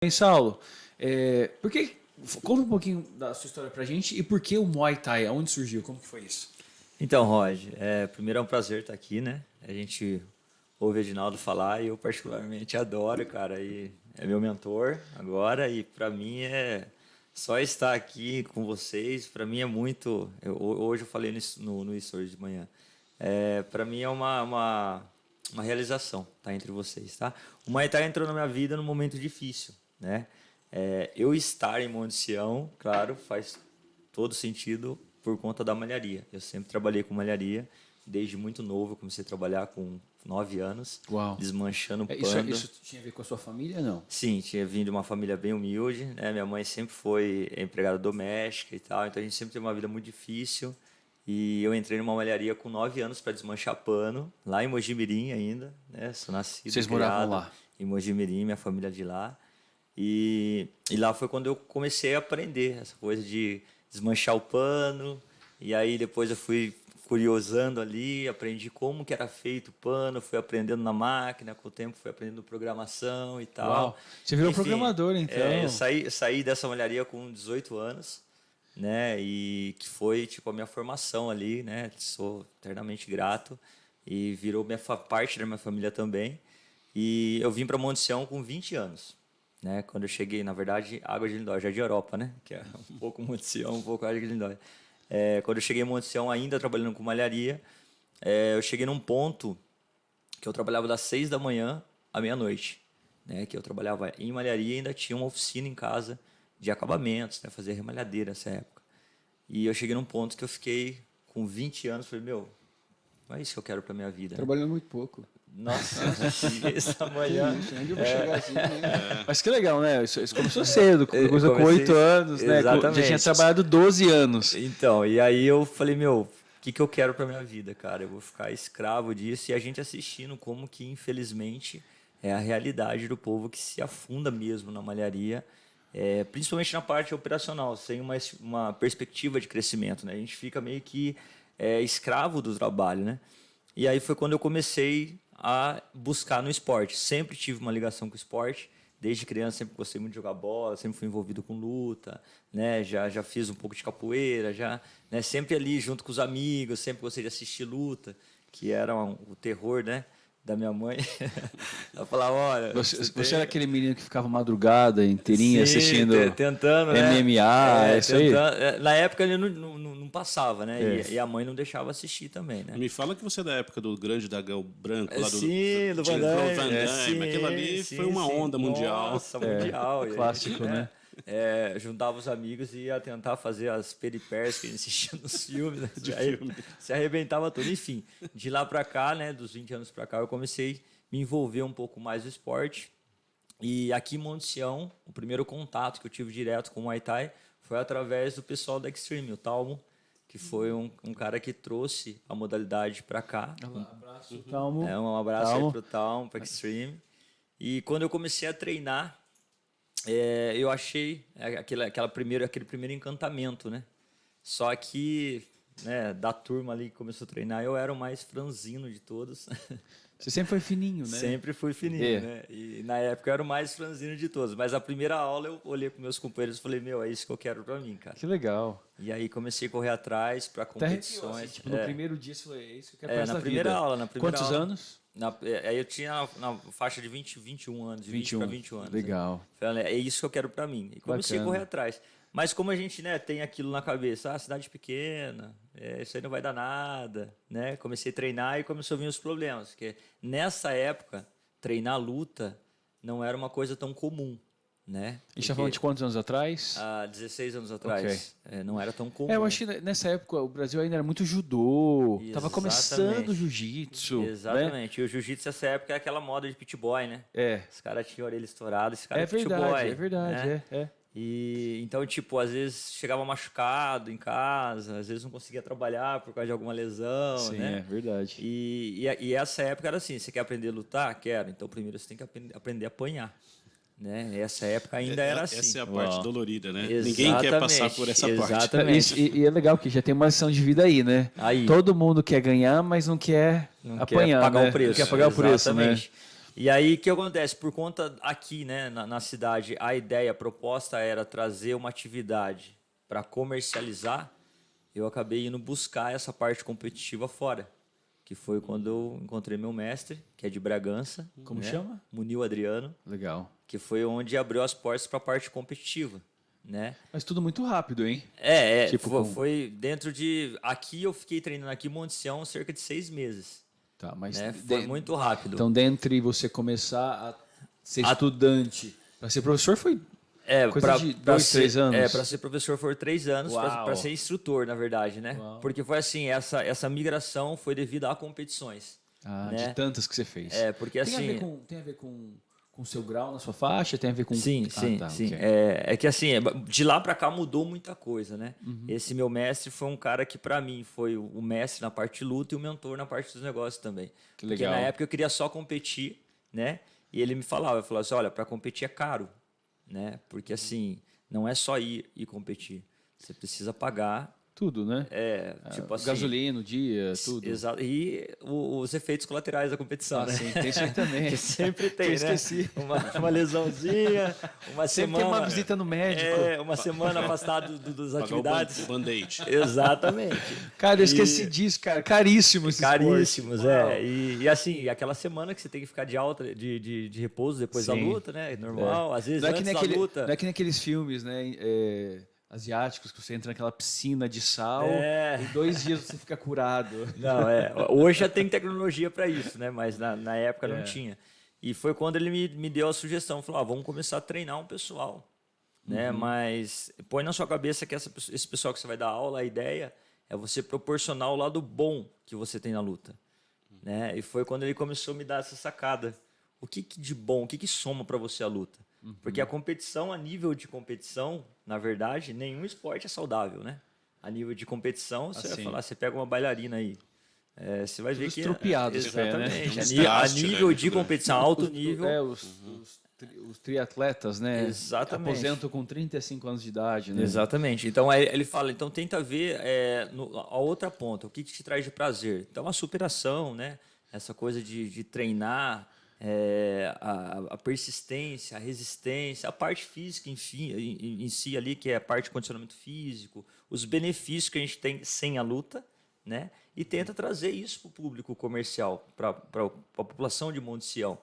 Bem, Saulo, conta um pouquinho da sua história pra gente e por que o Muay Thai? Onde surgiu? Como que foi isso? Então, Roger, primeiro é um prazer estar aqui, né? A gente ouve o Edinaldo falar e eu particularmente adoro, cara. E é meu mentor agora e para mim é só estar aqui com vocês. Para mim é muito. Hoje eu falei no Stories de manhã. Para mim é uma realização estar entre vocês, tá? O Muay Thai entrou na minha vida num momento difícil, né? Eu estar em Monte Sião, claro, faz todo sentido por conta da malharia. Eu sempre trabalhei com malharia, desde muito novo. Eu comecei a trabalhar com 9 anos, Uau. desmanchando Isso, pano. isso tinha a ver com a sua família, não? Sim, tinha vindo de uma família bem humilde, né? Minha mãe sempre foi empregada doméstica e tal, então a gente sempre teve uma vida muito difícil. E eu entrei numa malharia com 9 anos para desmanchar pano, lá em Mojimirim ainda, né? Sou nascido Vocês e criado moravam lá? em Mojimirim, minha família é de lá. E lá foi quando eu comecei a aprender essa coisa de desmanchar o pano. E aí depois eu fui curiosando ali, aprendi como que era feito o pano, fui aprendendo na máquina, com o tempo fui aprendendo programação e tal. Uau, você virou Enfim, programador, então. eu saí dessa malharia com 18 anos, né? E que foi tipo a minha formação ali, né? Sou eternamente grato e virou parte da minha família também. E eu vim para Monte Sião com 20 anos. Né? Quando eu cheguei, na verdade, Água de Lindóia, Jardim Europa, né? Que é um pouco Monte Sião, um pouco Água de Lindóia. Quando eu cheguei em Monte Sião, ainda trabalhando com malharia, eu cheguei num ponto que eu trabalhava das 6 da manhã à meia-noite, né? Que eu trabalhava em malharia e ainda tinha uma oficina em casa de acabamentos, né? Fazia remalhadeira nessa época. E eu cheguei num ponto que eu fiquei com 20 anos, falei, meu, não é isso que eu quero para minha vida. Trabalhando muito pouco. Nossa, essa manhã. Onde eu vou chegar assim, né? Mas que legal, né? Isso começou cedo, começou com 8 anos, né? Exatamente. Já tinha trabalhado 12 anos. Então, e aí eu falei, meu, o que eu quero para minha vida, cara? Eu vou ficar escravo disso e a gente assistindo como que, infelizmente, é a realidade do povo que se afunda mesmo na malharia, principalmente na parte operacional, sem uma perspectiva de crescimento, né? A gente fica meio que escravo do trabalho, né? E aí foi quando eu comecei a buscar no esporte. Sempre tive uma ligação com o esporte. Desde criança sempre gostei muito de jogar bola, sempre fui envolvido com luta, né? Já fiz um pouco de capoeira, né? Sempre ali junto com os amigos, sempre gostei de assistir luta, que era o terror, né? Da minha mãe. Ela falava, olha... Você era aquele menino que ficava madrugada inteirinha assistindo tentando, MMA, né? isso aí? Na época ele não passava, né? E a mãe não deixava assistir também, né? Me fala que você é da época do grande dragão branco lá do Sim, do Van Damme. Sim, aquilo ali foi uma onda mundial. Nossa, mundial. Clássico, né? Juntava os amigos e ia tentar fazer as peripécias que a gente assistia nos filmes. Né? Aí se arrebentava tudo. Enfim, de lá para cá, né, dos 20 anos para cá, eu comecei a me envolver um pouco mais no esporte. E aqui em Monte Sião, o primeiro contato que eu tive direto com o Muay Thai foi através do pessoal da Extreme, o Talmo, que foi um cara que trouxe a modalidade para cá. Um abraço, Talmo. Um abraço aí pro Talmo, para Extreme. E quando eu comecei a treinar, eu achei aquele primeiro encantamento, né? Só que, né, da turma ali que começou a treinar, eu era o mais franzino de todos. Você sempre foi fininho, né? Sempre fui fininho, né? E na época eu era o mais franzino de todos. Mas a primeira aula eu olhei para meus companheiros e falei, meu, é isso que eu quero para mim, cara. Que legal. E aí comecei a correr atrás para competições. Assim, tipo, no primeiro dia você falou, é isso que eu quero para essa na primeira vida. aula, na primeira Quantos aula. anos? Aí eu tinha na faixa de 21 anos, de 20 para 21 anos. Legal. Né? Falei, é isso que eu quero para mim. E comecei a correr atrás. Mas como a gente, né, tem aquilo na cabeça, cidade pequena, isso aí não vai dar nada, né? Comecei a treinar e começou a vir os problemas. Porque nessa época, treinar luta não era uma coisa tão comum, né? E está falando de quantos anos atrás? 16 anos atrás. Okay. Não era tão comum. Eu acho que nessa época o Brasil ainda era muito judô, Exatamente. Tava começando o jiu-jitsu. Exatamente. Né? E o jiu-jitsu nessa época é aquela moda de pit boy, né? Os caras tinham a orelha estourada, esse cara é pit verdade, boy. É verdade, né? E então, tipo, às vezes chegava machucado em casa, às vezes não conseguia trabalhar por causa de alguma lesão, Sim, né? É verdade. E essa época era assim, você quer aprender a lutar? Quero. Então, primeiro você tem que aprender a apanhar. Né? Essa época ainda era assim. Essa é a parte dolorida, né? Exatamente. Ninguém quer passar por essa parte. E é legal que já tem uma lição de vida aí, né? Todo mundo quer ganhar, mas não quer apanhar, pagar né? o preço. Não quer pagar o preço, né? E aí, o que acontece? Por conta aqui, né, na cidade, a ideia, a proposta era trazer uma atividade para comercializar, eu acabei indo buscar essa parte competitiva fora. Que foi quando eu encontrei meu mestre, que é de Bragança. Como chama? Munil Adriano. Legal. Que foi onde abriu as portas para a parte competitiva, né? Mas tudo muito rápido, hein? Tipo, foi dentro de... Aqui eu fiquei treinando aqui em Monte Sião cerca de 6 meses. Tá, mas né? Foi muito rápido. Então, dentre você começar a ser estudante para ser professor, foi coisa de 2, 3 anos? Para ser professor foram 3 anos, para ser instrutor, na verdade, né? Uau. Porque foi assim, essa migração foi devido a competições. né? De tantas que você fez. Porque assim... Tem a ver com o seu grau na sua faixa? Tem a ver com... Sim. Okay. É que assim, de lá para cá mudou muita coisa, né? Esse meu mestre foi um cara que para mim foi o mestre na parte de luta e o mentor na parte dos negócios também. Que legal. Porque na época eu queria só competir, né? E ele me falava assim, olha, para competir é caro, né? Porque assim, não é só ir e competir. Você precisa pagar tudo, né? Tipo assim, gasolina, o dia, tudo. Exato. E os efeitos colaterais da competição, né? Sim, tem isso aí também. Que sempre tem, né? Esqueci. Uma lesãozinha, uma sempre semana... tem uma visita no médico. Uma semana afastado das atividades. O band-aid. Exatamente. Cara, eu esqueci disso, cara. Caríssimos. Caríssimos, E assim, aquela semana que você tem que ficar de alta, de repouso depois da luta, né? Normal. Às vezes antes da luta... Não é que nem aqueles filmes, né? Asiáticos, que você entra naquela piscina de sal e 2 dias você fica curado. Não, hoje já tem tecnologia para isso, né? Mas na época não tinha. E foi quando ele me deu a sugestão, falou, vamos começar a treinar um pessoal, né? Mas põe na sua cabeça que esse pessoal que você vai dar aula, a ideia é você proporcionar o lado bom que você tem na luta, né? E foi quando ele começou a me dar essa sacada. O que de bom, o que soma para você a luta? Porque a competição, a nível de competição, na verdade, nenhum esporte é saudável, né? A nível de competição, você vai falar, você pega uma bailarina aí, você vai ver que... Estrupiados, exatamente. Né? A nível de competição, alto nível... Os triatletas, né? Exatamente. Aposentam com 35 anos de idade, né? Exatamente. Então, ele fala, então tenta ver a outra ponta, o que te traz de prazer. Então, a superação, né? Essa coisa de treinar... a persistência, a resistência, a parte física, enfim, em si ali, que é a parte de condicionamento físico, os benefícios que a gente tem sem a luta, né? E tenta trazer isso para o público comercial, para a população de Monte Sião.